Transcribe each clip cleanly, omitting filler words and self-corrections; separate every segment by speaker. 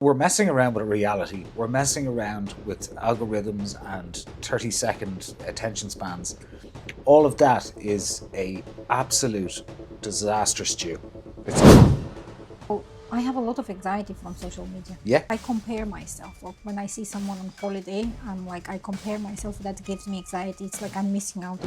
Speaker 1: We're messing around with reality. We're messing around with algorithms and 30-second attention spans. All of that is a absolute disaster stew. It's
Speaker 2: I have a lot of anxiety from social media.
Speaker 1: yeah.
Speaker 2: I compare myself. Or when I see someone on holiday, I compare myself. That gives me anxiety. It's like I'm missing out.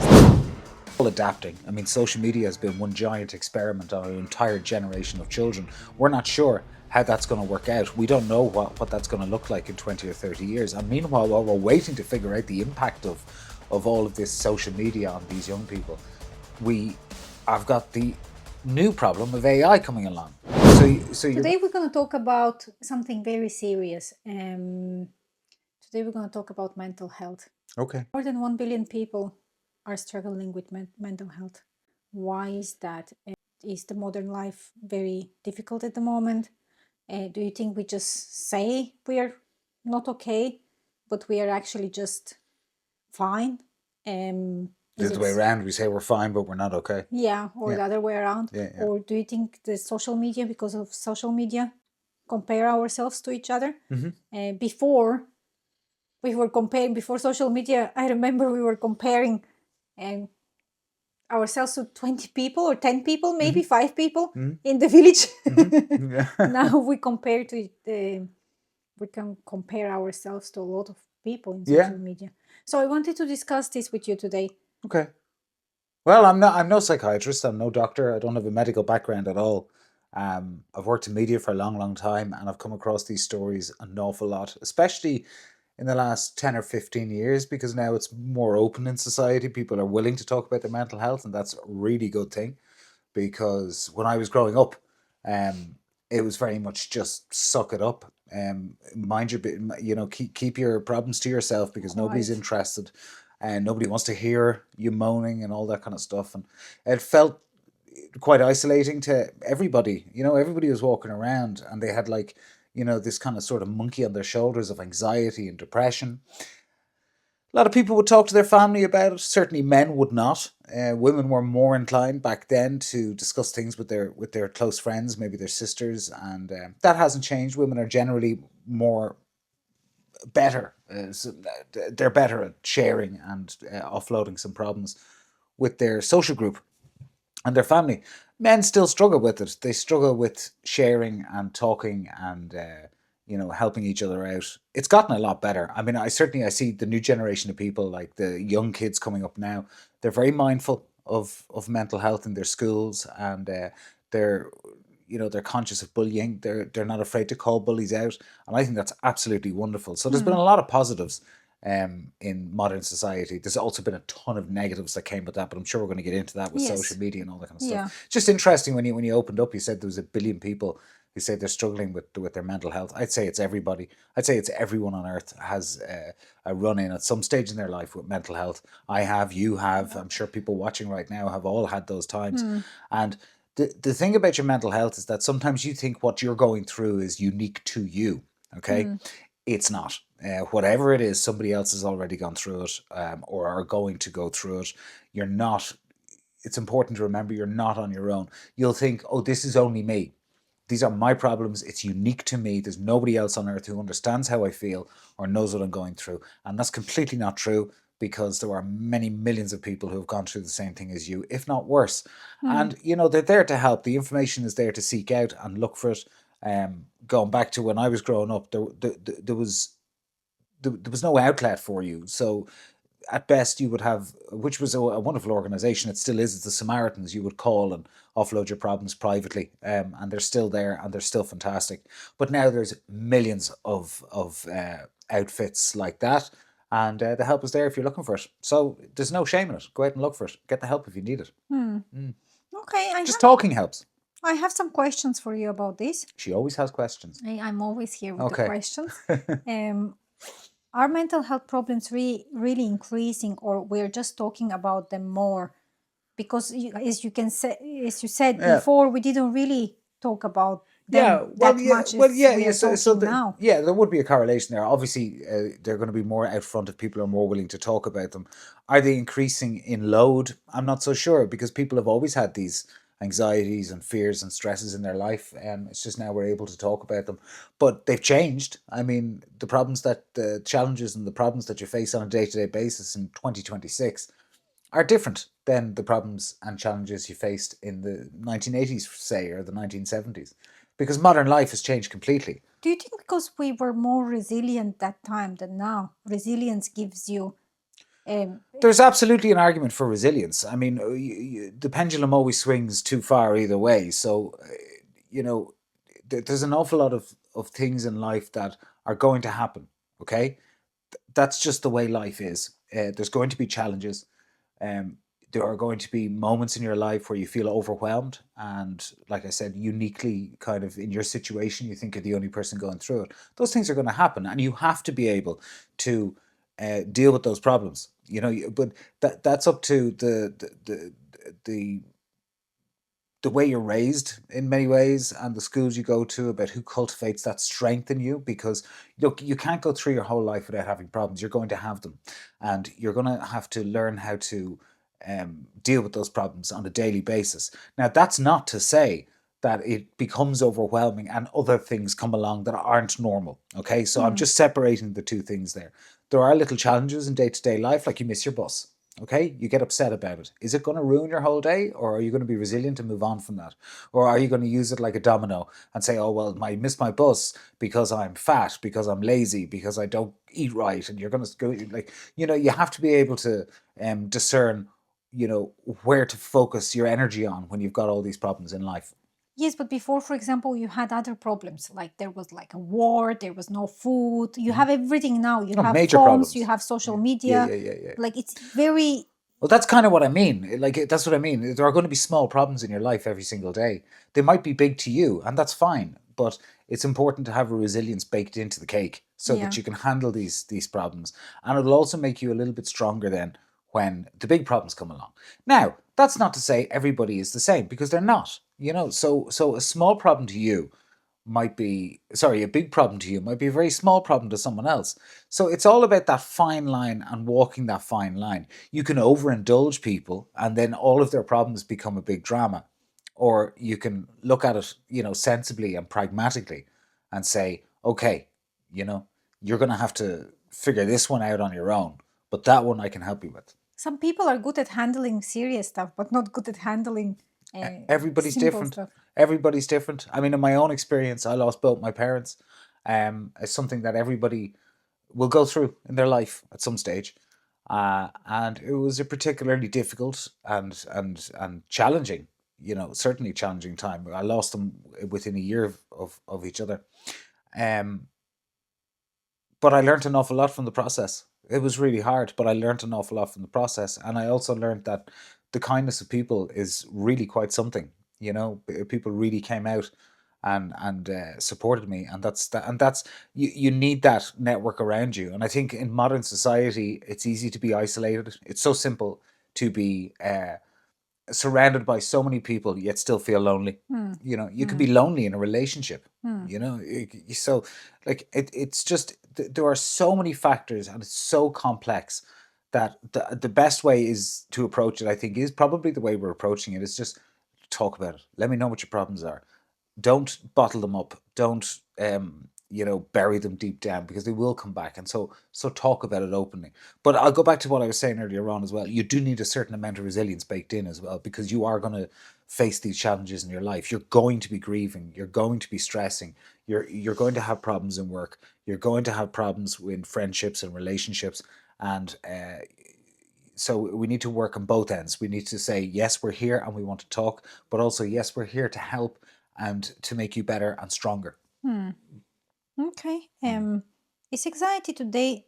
Speaker 1: All adapting. I mean, social media has been one giant experiment on an entire generation of children. We're not sure how that's going to work out. We don't know what that's going to look like in 20 or 30 years. And meanwhile, while we're waiting to figure out the impact of all of this social media on these young people, I've got the new problem of AI coming along.
Speaker 2: Today we're going to talk about something very serious. Today we're going to talk about mental health.
Speaker 1: Okay.
Speaker 2: More than 1 billion people are struggling with mental health. Why is that? Is the modern life very difficult at the moment? Do you think we just say we are not okay, but we are actually just fine?
Speaker 1: The other way around, we say we're fine, but we're not okay.
Speaker 2: Yeah, or
Speaker 1: Yeah.
Speaker 2: the other way around.
Speaker 1: Yeah.
Speaker 2: Or do you think the social media, because of social media, compare ourselves to each other? Before we were comparing, before social media, I remember we were comparing ourselves to 20 people or 10 people, maybe 5 people in the village. Now we can compare ourselves to a lot of people in social media. So I wanted to discuss this with you today.
Speaker 1: Okay. Well, I'm no psychiatrist. I'm no doctor. I don't have a medical background at all. I've worked in media for a long, long time, and I've come across these stories an awful lot, especially in the last 10 or 15 years, because now it's more open in society. People are willing to talk about their mental health, and that's a really good thing. Because when I was growing up, it was very much just suck it up. Mind your, keep your problems to yourself, because nobody's
Speaker 2: Right.
Speaker 1: interested, and nobody wants to hear you moaning and all that kind of stuff. And it felt quite isolating to everybody. Everybody was walking around and they had this kind of sort of monkey on their shoulders of anxiety and depression. A lot of people would talk to their family about it. Certainly, men would not. Women were more inclined back then to discuss things with their close friends, maybe their sisters, and that hasn't changed. Women are generally better. They're better at sharing and offloading some problems with their social group and their family. Men still struggle with it. They struggle with sharing and talking and helping each other out. It's gotten a lot better. I mean, I see the new generation of people, like the young kids coming up now. They're very mindful of mental health in their schools, and they're they're conscious of bullying. They're not afraid to call bullies out, and I think that's absolutely wonderful. So there's been a lot of positives in modern society. There's also been a ton of negatives that came with that, but I'm sure we're going to get into that with social media and all that kind of stuff. Just interesting when you opened up, you said there was 1 billion people who say they're struggling with their mental health. I'd say it's everybody. I'd say it's everyone on earth has a run in at some stage in their life with mental health. I have, you have. I'm sure people watching right now have all had those times. And the thing about your mental health is that sometimes you think what you're going through is unique to you. Okay, it's not. Whatever it is, somebody else has already gone through it, or are going to go through it. You're not. It's important to remember you're not on your own. You'll think, oh, this is only me. These are my problems. It's unique to me. There's nobody else on earth who understands how I feel or knows what I'm going through. And that's completely not true, because there are many millions of people who have gone through the same thing as you, if not worse. And, they're there to help. The information is there to seek out and look for it. Going back to when I was growing up, there was no outlet for you. So at best you would have, which was a wonderful organization, it still is, it's the Samaritans. You would call and offload your problems privately, and they're still there and they're still fantastic. But now there's millions of outfits like that, and the help is there if you're looking for it. So there's no shame in it. Go out and look for it. Get the help if you need it.
Speaker 2: Okay,
Speaker 1: Just talking helps.
Speaker 2: I have some questions for you about this.
Speaker 1: She always has questions.
Speaker 2: I'm always here with the questions. Are mental health problems really increasing, or we're just talking about them more? Because as you said before, we didn't really talk about them much as now.
Speaker 1: Yeah, there would be a correlation there. Obviously, they're going to be more out front if people are more willing to talk about them. Are they increasing in load? I'm not so sure, because people have always had these anxieties and fears and stresses in their life. It's just now we're able to talk about them, but they've changed. I mean, the challenges and the problems that you face on a day-to-day basis in 2026 are different than the problems and challenges you faced in the 1980s, say, or the 1970s, because modern life has changed completely.
Speaker 2: Do you think because we were more resilient that time than now, resilience gives you
Speaker 1: There's absolutely an argument for resilience. I mean, the pendulum always swings too far either way. So, you know, there's an awful lot of things in life that are going to happen. Okay, that's just the way life is. There's going to be challenges. Um, there are going to be moments in your life where you feel overwhelmed, and like I said, uniquely kind of in your situation, you think you're the only person going through it. Those things are going to happen, and you have to be able to deal with those problems. But that's up to the the way you're raised in many ways and the schools you go to about who cultivates that strength in you, because look, you can't go through your whole life without having problems. You're going to have them, and you're going to have to learn how to deal with those problems on a daily basis. Now, that's not to say that it becomes overwhelming and other things come along that aren't normal. Okay, so I'm just separating the two things there. There are little challenges in day-to-day life, like you miss your bus. Okay, you get upset about it. Is it going to ruin your whole day, or are you going to be resilient and move on from that? Or are you going to use it like a domino and say, oh, well, I missed my bus because I'm fat, because I'm lazy, because I don't eat right? And you're going to go, like, you have to be able to discern, where to focus your energy on when you've got all these problems in life.
Speaker 2: Yes, but before, for example, you had other problems, like there was like a war, there was no food. You have everything now. You
Speaker 1: No,
Speaker 2: have
Speaker 1: major
Speaker 2: phones, you
Speaker 1: problems.
Speaker 2: have social
Speaker 1: Yeah,
Speaker 2: media.
Speaker 1: yeah, yeah, yeah.
Speaker 2: Like it's very,
Speaker 1: Well, that's kind of what I mean. Like, that's what I mean. There are going to be small problems in your life every single day. They might be big to you, and that's fine. But it's important to have a resilience baked into the cake so
Speaker 2: yeah.
Speaker 1: that you can handle these problems, and it'll also make you a little bit stronger then when the big problems come along. Now, that's not to say everybody is the same, because they're not. So a small problem to you might be, sorry, a big problem to you might be a very small problem to someone else. So it's all about that fine line and walking that fine line. You can overindulge people and then all of their problems become a big drama. Or you can look at it, sensibly and pragmatically and say, okay, you know, you're going to have to figure this one out on your own, but that one I can help you with.
Speaker 2: Some people are good at handling serious stuff, but not good at handling
Speaker 1: Everybody's
Speaker 2: simple
Speaker 1: different.
Speaker 2: stuff.
Speaker 1: Everybody's different. I mean, in my own experience, I lost both my parents. It's something that everybody will go through in their life at some stage, and it was a particularly difficult and challenging, certainly challenging time. I lost them within a year of each other, um, but I learned an awful lot from the process. It was really hard, but I learned an awful lot from the process, and I also learned that the kindness of people is really quite something. People really came out and supported me, and that's you need that network around you. And I think in modern society, it's easy to be isolated. It's so simple to be surrounded by so many people yet still feel lonely. You can be lonely in a relationship. So like it's just there are so many factors and it's so complex that the best way is to approach it, I think, is probably the way we're approaching it, is just talk about it. Let me know what your problems are. Don't bottle them up. Don't bury them deep down, because they will come back. And so talk about it openly. But I'll go back to what I was saying earlier on as well. You do need a certain amount of resilience baked in as well, because you are going to face these challenges in your life. You're going to be grieving. You're going to be stressing. You're going to have problems in work. You're going to have problems in friendships and relationships. And so we need to work on both ends. We need to say, yes, we're here and we want to talk, but also, yes, we're here to help and to make you better and stronger.
Speaker 2: Okay. Is anxiety today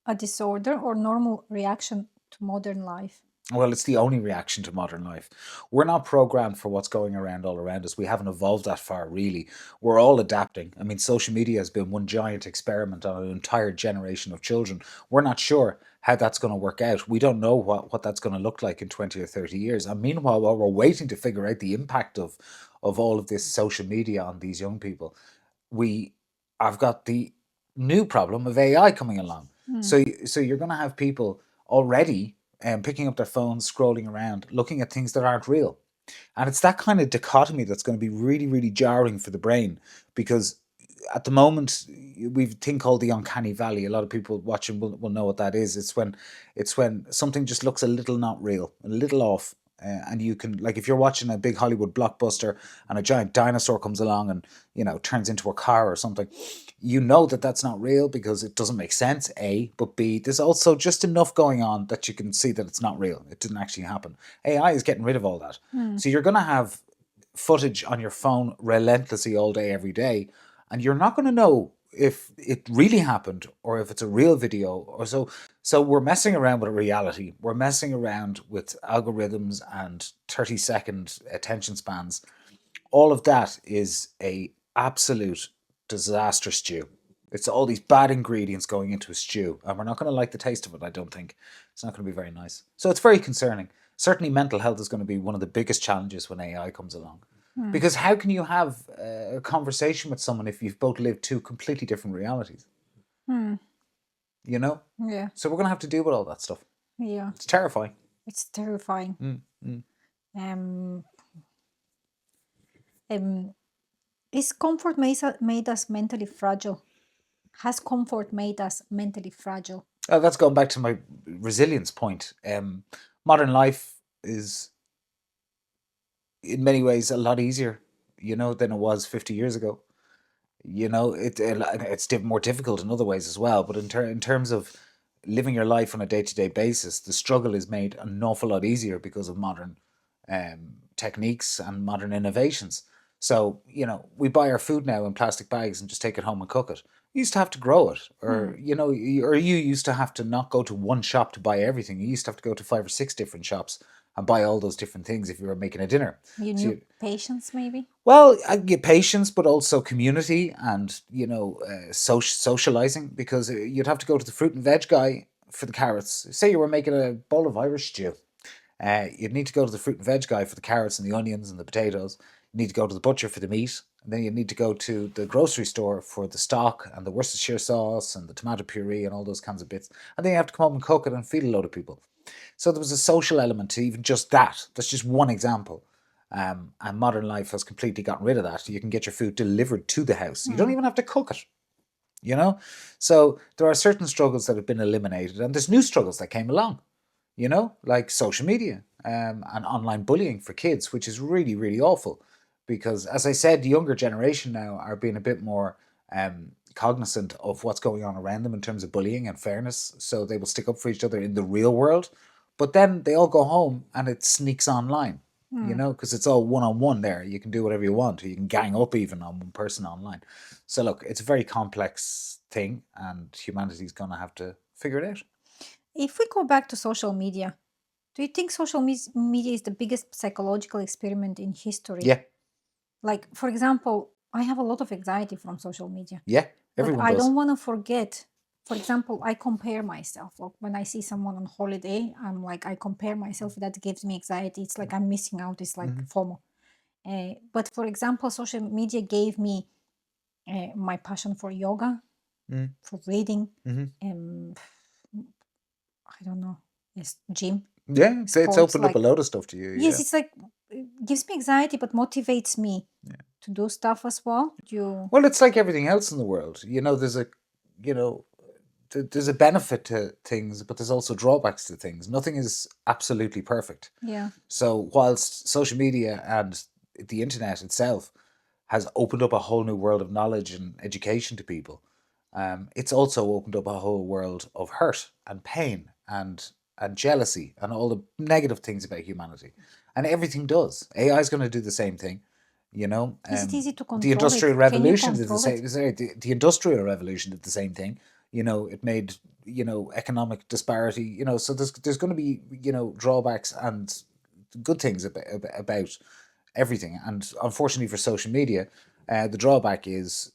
Speaker 2: a disorder or normal reaction to modern life?
Speaker 1: Well, it's the only reaction to modern life. We're not programmed for what's going around all around us. We haven't evolved that far, really. We're all adapting. I mean, social media has been one giant experiment on an entire generation of children. We're not sure how that's going to work out. We don't know what that's going to look like in 20 or 30 years. And meanwhile, while we're waiting to figure out the impact of all of this social media on these young people, we I've got the new problem of AI coming along. So you're going to have people already picking up their phones, scrolling around, looking at things that aren't real. And it's that kind of dichotomy that's going to be really, really jarring for the brain, because at the moment we've a thing called the uncanny valley. A lot of people watching will know what that is. It's when something just looks a little not real, a little off. And you can, like, if you're watching a big Hollywood blockbuster and a giant dinosaur comes along and turns into a car or something, you know that that's not real because it doesn't make sense, A, but B, there's also just enough going on that you can see that it's not real. It didn't actually happen. AI is getting rid of all that. So you're going to have footage on your phone relentlessly all day, every day, and you're not going to know if it really happened or if it's a real video or so. So we're messing around with reality. We're messing around with algorithms and 30-second attention spans. All of that is a absolute disaster stew. It's all these bad ingredients going into a stew, and we're not going to like the taste of it, I don't think. It's not going to be very nice. So it's very concerning. Certainly mental health is going to be one of the biggest challenges when AI comes along. Because how can you have a conversation with someone if you've both lived two completely different realities? You know?
Speaker 2: Yeah.
Speaker 1: So we're going to have to deal with all that stuff.
Speaker 2: Yeah.
Speaker 1: It's terrifying.
Speaker 2: It's terrifying. Um, is comfort made us mentally fragile? Has comfort made us mentally fragile?
Speaker 1: That's going back to my resilience point. Modern life is, in many ways, a lot easier, than it was 50 years ago. It's more difficult in other ways as well. But in terms of living your life on a day-to-day basis, the struggle is made an awful lot easier because of modern techniques and modern innovations. So, we buy our food now in plastic bags and just take it home and cook it. You used to have to grow it, or or you used to have to not go to one shop to buy everything. You used to have to go to 5 or 6 different shops and buy all those different things if you were making a dinner.
Speaker 2: You
Speaker 1: So
Speaker 2: need patience, maybe?
Speaker 1: well, I get patience, but also community and socializing, because you'd have to go to the fruit and veg guy for the carrots. Say you were making a bowl of Irish stew. You'd need to go to the fruit and veg guy for the carrots and the onions and the potatoes. You need to go to the butcher for the meat. And then you need to go to the grocery store for the stock and the Worcestershire sauce and the tomato puree and all those kinds of bits. And then you have to come home and cook it and feed a load of people. So there was a social element to even just that. That's just one example. And modern life has completely gotten rid of that. You can get your food delivered to the house. You don't even have to cook it. So there are certain struggles that have been eliminated, and there's new struggles that came along, like social media and online bullying for kids, which is really, really awful. Because, as I said, the younger generation now are being a bit more cognizant of what's going on around them in terms of bullying and fairness. So they will stick up for each other in the real world. But then they all go home and it sneaks online, because it's all one-on-one there. You can do whatever you want. Or you can gang up even on one person online. So look, it's a very complex thing, and humanity's going to have to figure it out.
Speaker 2: If we go back to social media, do you think social media is the biggest psychological experiment in history?
Speaker 1: Yeah.
Speaker 2: Like, for example, I have a lot of anxiety from social media.
Speaker 1: Yeah,
Speaker 2: But
Speaker 1: everyone
Speaker 2: I
Speaker 1: does.
Speaker 2: don't want to forget. For example, I compare myself. Like when I see someone on holiday, I'm like, I compare myself. That gives me anxiety. It's like I'm missing out. It's like FOMO. But for example, social media gave me my passion for yoga, for reading, I don't know, yes, gym.
Speaker 1: Yeah, it's
Speaker 2: Sports,
Speaker 1: opened up
Speaker 2: like-
Speaker 1: a load of stuff to you.
Speaker 2: Yes,
Speaker 1: Yeah.
Speaker 2: it's like it gives me anxiety, but motivates me to do stuff as well.
Speaker 1: Well, it's like everything else in the world. There's a benefit to things, but there's also drawbacks to things. Nothing is absolutely perfect.
Speaker 2: Yeah.
Speaker 1: So whilst social media and the internet itself has opened up a whole new world of knowledge and education to people, it's also opened up a whole world of hurt and pain and jealousy and all the negative things about humanity. And everything does. AI is going to do the same thing.
Speaker 2: Is it easy to control
Speaker 1: The Industrial
Speaker 2: it? Can you
Speaker 1: Revolution did the
Speaker 2: control
Speaker 1: same.
Speaker 2: it?
Speaker 1: Sorry, the Industrial Revolution did the same thing. It made economic disparity. So there's going to be drawbacks and good things about everything. And unfortunately for social media, the drawback is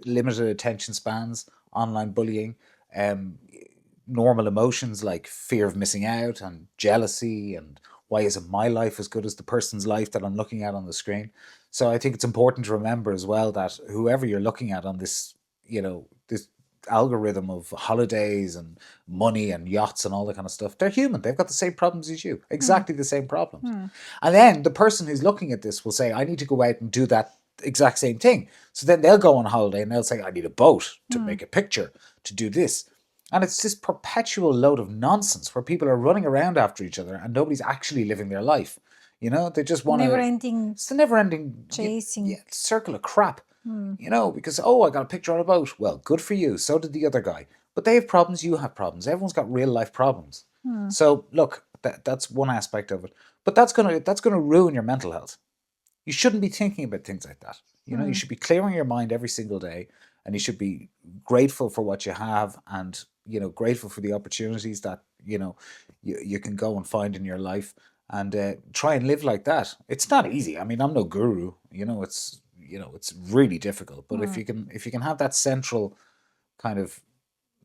Speaker 1: limited attention spans, online bullying, normal emotions like fear of missing out and jealousy and why isn't my life as good as the person's life that I'm looking at on the screen. So I think it's important to remember as well that whoever you're looking at on this, this algorithm of holidays and money and yachts and all that kind of stuff. They're human. They've got the same problems as you, exactly the same problems. And then the person who's looking at this will say, I need to go out and do that exact same thing. So then they'll go on holiday and they'll say, I need a boat to make a picture, to do this. And it's this perpetual load of nonsense where people are running around after each other and nobody's actually living their life. You know, they just want to.
Speaker 2: Never ending
Speaker 1: It's the never ending
Speaker 2: chasing.
Speaker 1: circle of crap. You know, because, oh, I got a picture on a boat. Well, good for you. So did the other guy. But they have problems, you have problems. Everyone's got real life problems. So look, that's one aspect of it. But that's gonna ruin your mental health. You shouldn't be thinking about things like that. You know, you should be clearing your mind every single day, and you should be grateful for what you have, and you know, grateful for the opportunities that you know you can go and find in your life, and try and live like that. It's not easy. I mean, I'm no guru. It's really difficult. But if you can have that central kind of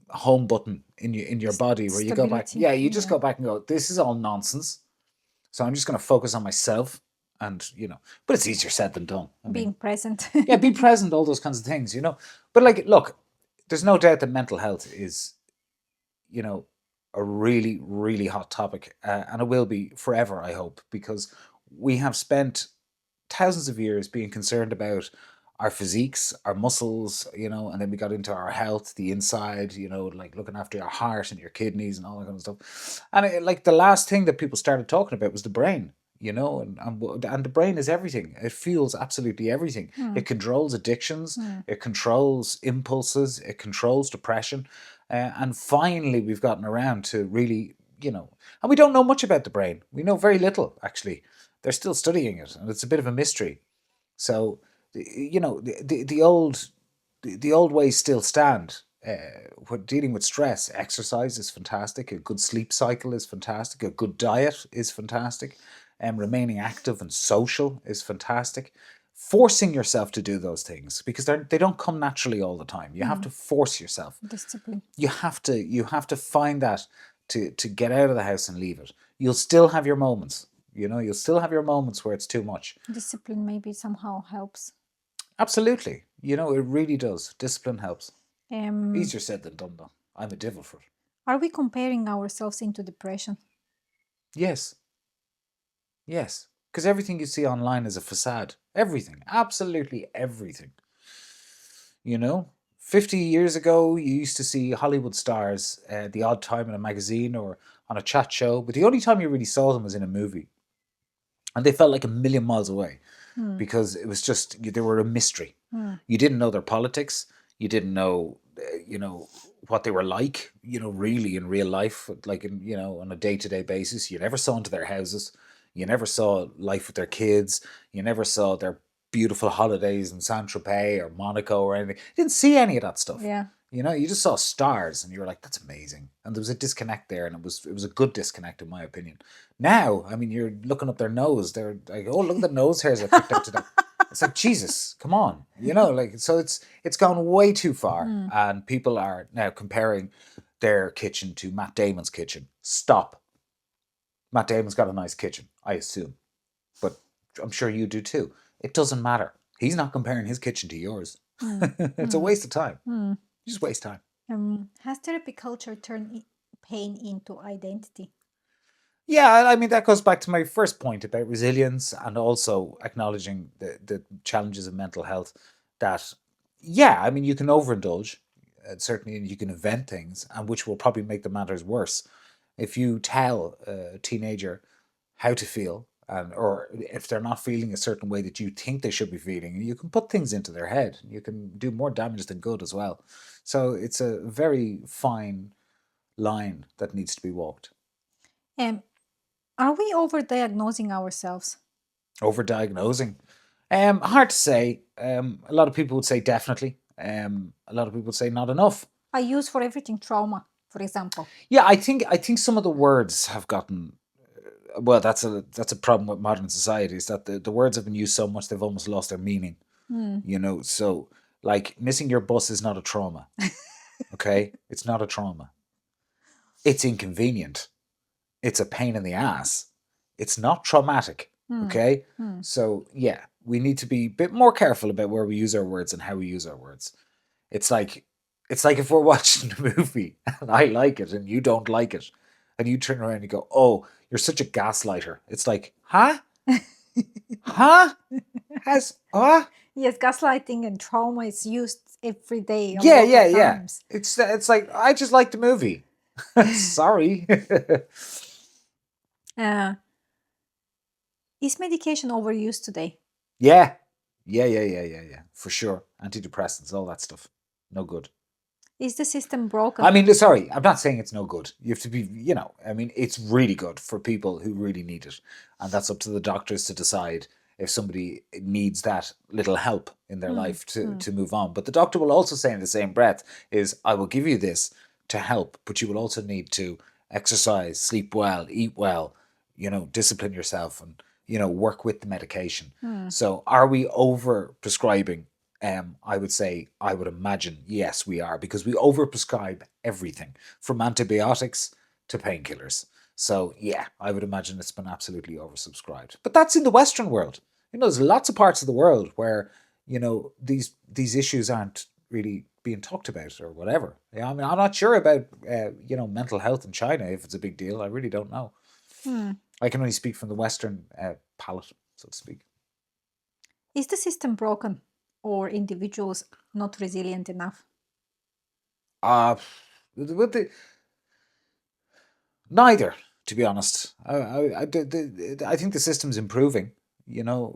Speaker 1: home button in your body where you go back,
Speaker 2: Stability.
Speaker 1: you just go back and go, this is all nonsense. So I'm just going to focus on myself, and but it's easier said than done. I mean,
Speaker 2: Being present.
Speaker 1: yeah, be present, all those kinds of things, But like, look, there's no doubt that mental health is, a really, really hot topic, and it will be forever, I hope, because we have spent thousands of years being concerned about our physiques, our muscles, and then we got into our health, the inside, like looking after your heart and your kidneys and all that kind of stuff. And like the last thing that people started talking about was the brain, and the brain is everything. It fuels absolutely everything. It controls addictions, it controls impulses, it controls depression. And finally, we've gotten around to really, and we don't know much about the brain. We know very little, actually. They're still studying it, and it's a bit of a mystery. So, the old ways still stand. When dealing with stress, exercise is fantastic. A good sleep cycle is fantastic. A good diet is fantastic. And remaining active and social is fantastic. Forcing yourself to do those things, because they don't come naturally all the time. You have to force yourself.
Speaker 2: Discipline.
Speaker 1: You have to find that to get out of the house and leave it. You'll still have your moments. You'll still have your moments where it's too much.
Speaker 2: Discipline maybe somehow helps.
Speaker 1: Absolutely. It really does. Discipline helps.
Speaker 2: Um,
Speaker 1: Easier said than done, though. I'm a devil for it.
Speaker 2: are we comparing ourselves into depression?
Speaker 1: Yes. Yes. Because everything you see online is a facade. Everything. Absolutely everything. 50 years ago, you used to see Hollywood stars the odd time in a magazine or on a chat show, but the only time you really saw them was in a movie. And they felt like a million miles away because it was just, they were a mystery. You didn't know their politics. You didn't know, what they were like, really in real life, like, on a day-to-day basis. You never saw into their houses. You never saw life with their kids. You never saw their beautiful holidays in Saint-Tropez or Monaco or anything. You didn't see any of that stuff.
Speaker 2: Yeah.
Speaker 1: You just saw stars and you were like, that's amazing. And there was a disconnect there, and it was a good disconnect in my opinion. Now, I mean, you're looking up their nose. They're like, oh, look at the nose hairs I picked out today. It's like, Jesus, come on. So it's gone way too far. And people are now comparing their kitchen to Matt Damon's kitchen. Stop. Matt Damon's got a nice kitchen, I assume. But I'm sure you do too. It doesn't matter. He's not comparing his kitchen to yours. It's a waste of time. Just waste time.
Speaker 2: Has therapy culture turned pain into identity?
Speaker 1: Yeah, I mean, that goes back to my first point about resilience and also acknowledging the challenges of mental health. That, yeah, I mean, you can overindulge, certainly, and you can invent things, and which will probably make the matters worse. If you tell a teenager how to feel, or if they're not feeling a certain way that you think they should be feeling, you can put things into their head. You can do more damage than good as well. So it's a very fine line that needs to be walked.
Speaker 2: Um, are we overdiagnosing ourselves?
Speaker 1: Overdiagnosing. Hard to say. A lot of people would say definitely. A lot of people would say not enough.
Speaker 2: I use for everything trauma, for example.
Speaker 1: Yeah, I think some of the words have gotten. Well, that's a problem with modern society, is that the words have been used so much they've almost lost their meaning. So like missing your bus is not a trauma. Okay, it's not a trauma. It's inconvenient. It's a pain in the ass. It's not traumatic. Okay, so yeah, we need to be a bit more careful about where we use our words and how we use our words. It's like It's like if we're watching a movie and I like it and you don't like it, and you turn around and you go, "Oh, you're such a gaslighter." It's like, huh? Huh? Has
Speaker 2: Yes, gaslighting and trauma is used every day, a
Speaker 1: Yeah,
Speaker 2: lot
Speaker 1: yeah,
Speaker 2: of
Speaker 1: yeah.
Speaker 2: times.
Speaker 1: It's like I just like the movie. Sorry.
Speaker 2: Uh, is medication overused today?
Speaker 1: Yeah. Yeah. For sure. Antidepressants, all that stuff. No good.
Speaker 2: Is the system
Speaker 1: I
Speaker 2: broken?
Speaker 1: mean, sorry, I'm not saying it's no good. You have to be, I mean, it's really good for people who really need it. And that's up to the doctors to decide if somebody needs that little help in their life to move on. But the doctor will also say in the same breath is, I will give you this to help, but you will also need to exercise, sleep well, eat well, discipline yourself and, work with the medication. So are we over prescribing? I would imagine, yes, we are, because we overprescribe everything from antibiotics to painkillers. So, yeah, I would imagine it's been absolutely oversubscribed. But that's in the Western world. There's lots of parts of the world where, these issues aren't really being talked about or whatever. Yeah, I mean, I'm not sure about, mental health in China, if it's a big deal. I really don't know. I can only speak from the Western palette, so to speak.
Speaker 2: Is the system broken or individuals not resilient enough?
Speaker 1: With the Neither, to be honest. I think the system's improving.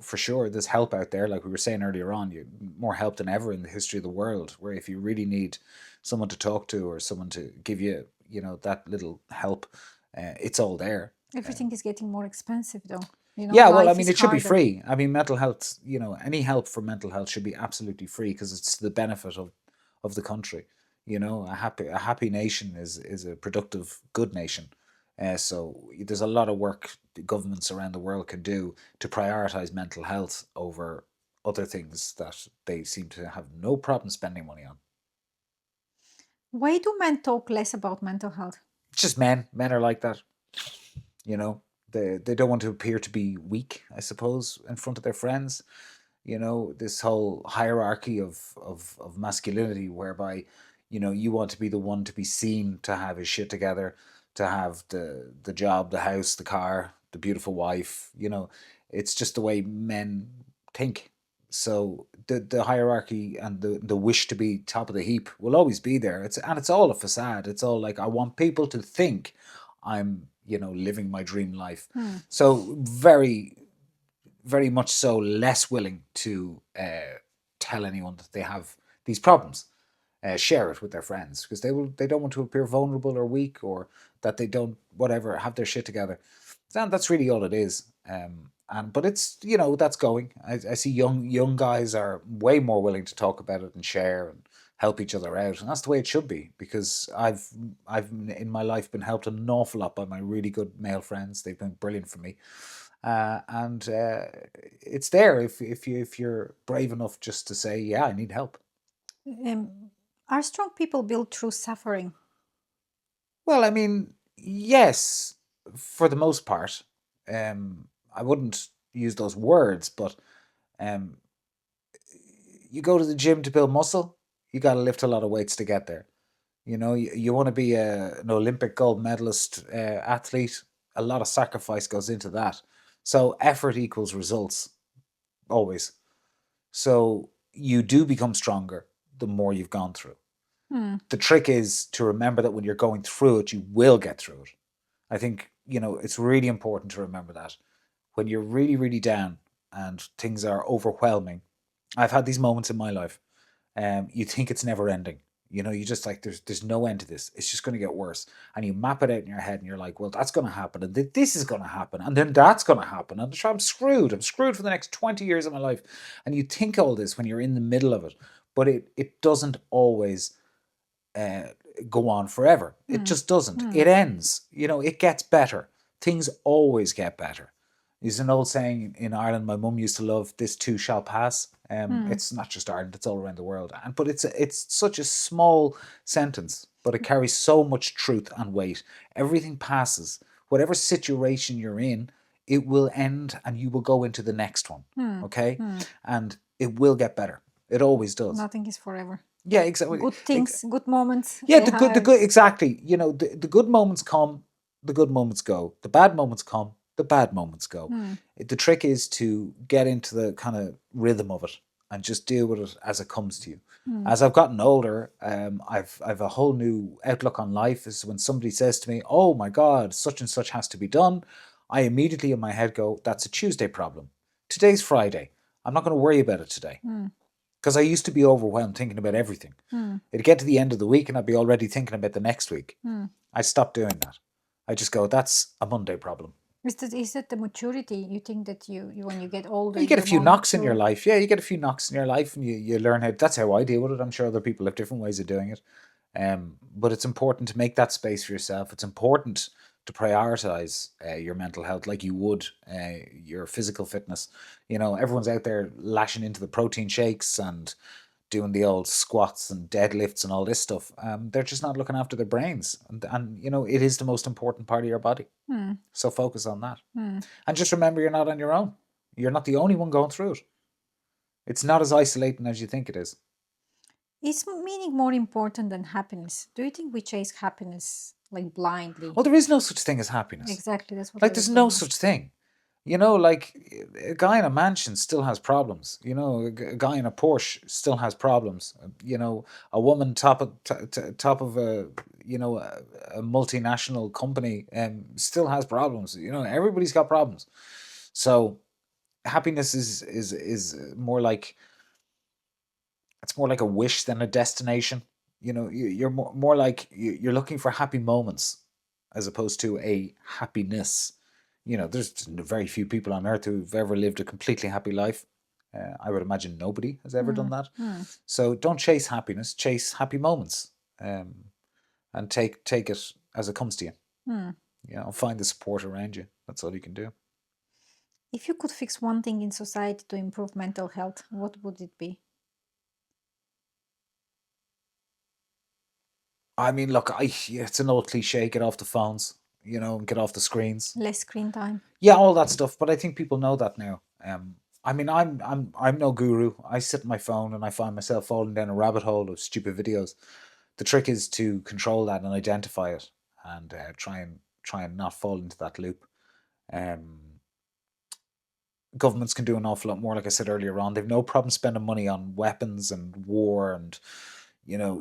Speaker 1: For sure. There's help out there, like we were saying earlier on. More help than ever in the history of the world. Where if you really need someone to talk to or someone to give you, that little help, it's all there.
Speaker 2: Everything is getting more expensive, though.
Speaker 1: Yeah, well, I
Speaker 2: Life
Speaker 1: mean,
Speaker 2: is
Speaker 1: it should be
Speaker 2: harder.
Speaker 1: free. I mean, mental health. Any help for mental health should be absolutely free because it's to the benefit of the country. A happy nation is a productive, good nation. So there's a lot of work governments around the world can do to prioritize mental health over other things that they seem to have no problem spending money on.
Speaker 2: Why do men talk less about mental health?
Speaker 1: It's just men. Men are like that. You know, they don't want to appear to be weak, I suppose, in front of their friends. This whole hierarchy of masculinity whereby, you want to be the one to be seen to have his shit together, to have the job, the house, the car, the beautiful wife. It's just the way men think. So the hierarchy and the wish to be top of the heap will always be there. It's all a facade. It's all like, I want people to think I'm, living my dream life. So very, very much so less willing to tell anyone that they have these problems, share it with their friends, because they don't want to appear vulnerable or weak, or that they don't whatever have their shit together. And that's really all it is. But it's, that's going. I see young guys are way more willing to talk about it and share and help each other out, and that's the way it should be, because I've in my life been helped an awful lot by my really good male friends. They've been brilliant for me, and it's there if you're brave enough just to say, yeah, I need help.
Speaker 2: Are strong people built through suffering?
Speaker 1: Well, I mean, yes, for the most part. I wouldn't use those words, but um, you go to the gym to build muscle, you got to lift a lot of weights to get there. You want to be an Olympic gold medalist athlete, a lot of sacrifice goes into that. So effort equals results, always. So you do become stronger the more you've gone through. The trick is to remember that when you're going through it, you will get through it. I think, it's really important to remember that. When you're really, really down and things are overwhelming, I've had these moments in my life. You think it's never ending. You just like, there's no end to this. It's just going to get worse. And you map it out in your head and you're like, well, that's going to happen. And this is going to happen. And then that's going to happen. And I'm screwed. I'm screwed for the next 20 years of my life. And you think all this when you're in the middle of it. But it doesn't always uh, go on forever. It just doesn't. It ends. It gets better. Things always get better. There's an old saying in Ireland my mum used to love: "This too shall pass." It's not just Ireland; it's all around the world. But it's such a small sentence, but it carries so much truth and weight. Everything passes. Whatever situation you're in, it will end, and you will go into the next one. Okay, and it will get better. It always does.
Speaker 2: Nothing is forever.
Speaker 1: Yeah, exactly.
Speaker 2: Good things, good moments.
Speaker 1: Yeah, the good, exactly. You know, the good moments come, the good moments go. The bad moments come, the bad moments go.
Speaker 2: Hmm.
Speaker 1: The trick is to get into the kind of rhythm of it and just deal with it as it comes to you.
Speaker 2: Hmm.
Speaker 1: As I've gotten older, I've a whole new outlook on life. Is when somebody says to me, "Oh my God, such and such has to be done," I immediately in my head go, "That's a Tuesday problem. Today's Friday. I'm not going to worry about it today."
Speaker 2: Hmm.
Speaker 1: Because I used to be overwhelmed thinking about everything.
Speaker 2: Hmm.
Speaker 1: It'd get to the end of the week and I'd be already thinking about the next week.
Speaker 2: Hmm.
Speaker 1: I stopped doing that. I just go, that's a Monday problem.
Speaker 2: Is that the maturity? You think that you when you get older,
Speaker 1: You get a
Speaker 2: you're
Speaker 1: few
Speaker 2: more
Speaker 1: knocks in your
Speaker 2: mature?
Speaker 1: life. Yeah, you get a few knocks in your life and you learn how. That's how I deal with it. I'm sure other people have different ways of doing it. But it's important to make that space for yourself. It's important to prioritize your mental health like you would your physical fitness. You know, everyone's out there lashing into the protein shakes and doing the old squats and deadlifts and all this stuff. They're just not looking after their brains. And, you know, it is the most important part of your body.
Speaker 2: Hmm.
Speaker 1: So focus on that.
Speaker 2: Hmm.
Speaker 1: And just remember you're not on your own. You're not the only one going through it. It's not as isolating as you think it is.
Speaker 2: Is meaning more important than happiness? Do you think we chase happiness like blindly?
Speaker 1: Well, there is no such thing as happiness.
Speaker 2: Exactly, that's what I
Speaker 1: Like,
Speaker 2: was
Speaker 1: there's no
Speaker 2: gonna ask.
Speaker 1: such thing. You know, like a guy in a mansion still has problems. You know, a guy in a Porsche still has problems. You know, a woman top of a a multinational company still has problems. You know, everybody's got problems. So happiness is more like it's more like a wish than a destination. You know, you're more like you're looking for happy moments as opposed to a happiness. You know, there's very few people on earth who've ever lived a completely happy life. I would imagine nobody has ever done
Speaker 2: Hmm.
Speaker 1: that.
Speaker 2: Hmm.
Speaker 1: So don't chase happiness, chase happy moments, and take it as it comes to you.
Speaker 2: Hmm.
Speaker 1: You know, find the support around you. That's all you can do.
Speaker 2: If you could fix one thing in society to improve mental health, what would it be?
Speaker 1: I mean, look, it's an old cliche: get off the phones, you know, and get off the screens.
Speaker 2: Less screen time.
Speaker 1: Yeah, all that stuff. But I think people know that now. I mean, I'm no guru. I sit on my phone and I find myself falling down a rabbit hole of stupid videos. The trick is to control that and identify it, and try and not fall into that loop. Um, Governments can do an awful lot more. Like I said earlier on, they've no problem spending money on weapons and war and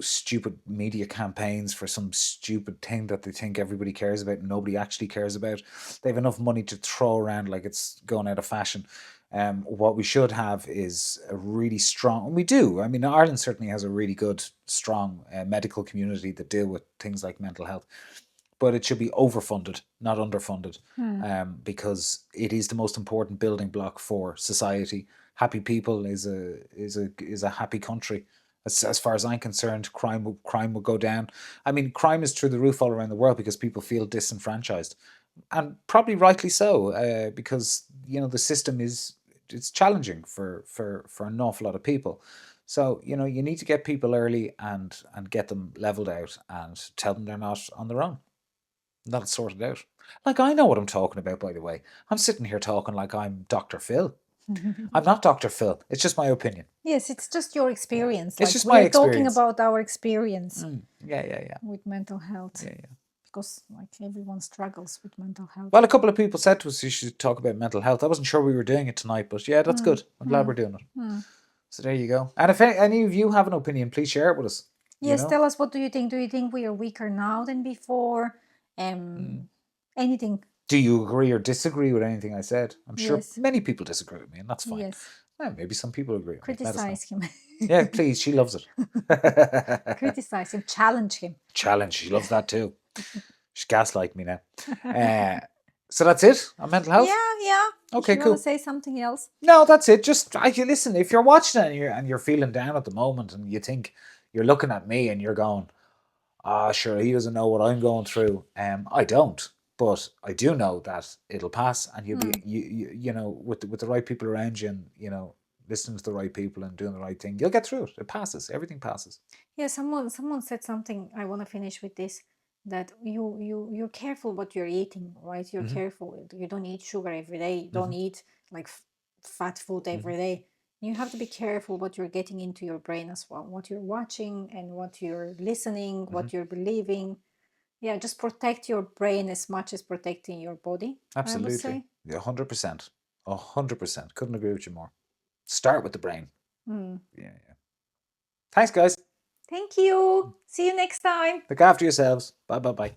Speaker 1: stupid media campaigns for some stupid thing that they think everybody cares about and nobody actually cares about. They have enough money to throw around like it's going out of fashion. What we should have is a really strong, and we do. I mean, Ireland certainly has a really good, strong medical community that deal with things like mental health, but it should be overfunded, not underfunded,
Speaker 2: Hmm.
Speaker 1: because it is the most important building block for society. Happy people is a happy country. As far as I'm concerned, crime will go down. I mean, crime is through the roof all around the world because people feel disenfranchised, and probably rightly so, because the system is it's challenging for an awful lot of people. So you need to get people early and get them leveled out and tell them they're not on their own. That'll sort it out. Like, I know what I'm talking about, by the way. I'm sitting here talking like I'm Dr. Phil. I'm not Dr. Phil. It's just my opinion.
Speaker 2: Yes, it's just your
Speaker 1: Yeah.
Speaker 2: experience.
Speaker 1: It's
Speaker 2: Like
Speaker 1: just
Speaker 2: we
Speaker 1: my
Speaker 2: are talking
Speaker 1: experience.
Speaker 2: about our experience
Speaker 1: Yeah, yeah, yeah.
Speaker 2: with mental health
Speaker 1: Yeah, yeah.
Speaker 2: because like everyone struggles with mental health.
Speaker 1: Well, a couple of people said to us you should talk about mental health. I wasn't sure we were doing it tonight, but yeah, that's
Speaker 2: Hmm.
Speaker 1: good. I'm glad
Speaker 2: Hmm.
Speaker 1: we're doing it.
Speaker 2: Hmm.
Speaker 1: So there you go. And if any of you have an opinion, please share it with us.
Speaker 2: Yes, tell us, what do you think? Do you think we are weaker now than before? Anything?
Speaker 1: Do you agree or disagree with anything I said? I'm sure
Speaker 2: Yes.
Speaker 1: many people disagree with me, and that's fine.
Speaker 2: Yes.
Speaker 1: Maybe some people agree with me. Let us know.
Speaker 2: Criticize him.
Speaker 1: Yeah, please. She loves it.
Speaker 2: Criticize him. Challenge him.
Speaker 1: Challenge. She loves that too. She's gaslighting me now. So that's it on mental health.
Speaker 2: Yeah.
Speaker 1: Okay,
Speaker 2: If you
Speaker 1: cool.
Speaker 2: want to say something else?
Speaker 1: No, that's it. Just listen. If you're watching it and you're feeling down at the moment, and you think you're looking at me and you're going, "Ah, sure, he doesn't know what I'm going through." I don't, but I do know that it'll pass, and you'll be with the right people around you, and listening to the right people and doing the right thing, you'll get through it. It passes. Everything passes.
Speaker 2: Yeah, someone said something. I want to finish with this. That you're careful what you're eating, right? You're careful. You don't eat sugar every day. You don't eat like fat food every day. You have to be careful what you're getting into your brain as well, what you're watching and what you're listening,
Speaker 1: Hmm.
Speaker 2: what you're believing. Yeah, just protect your brain as much as protecting your body, I would
Speaker 1: Absolutely.
Speaker 2: say.
Speaker 1: Yeah, 100%. 100%. Couldn't agree with you more. Start with the brain.
Speaker 2: Mm.
Speaker 1: Yeah, yeah. Thanks, guys.
Speaker 2: Thank you. See you next time.
Speaker 1: Look after yourselves. Bye, bye, bye.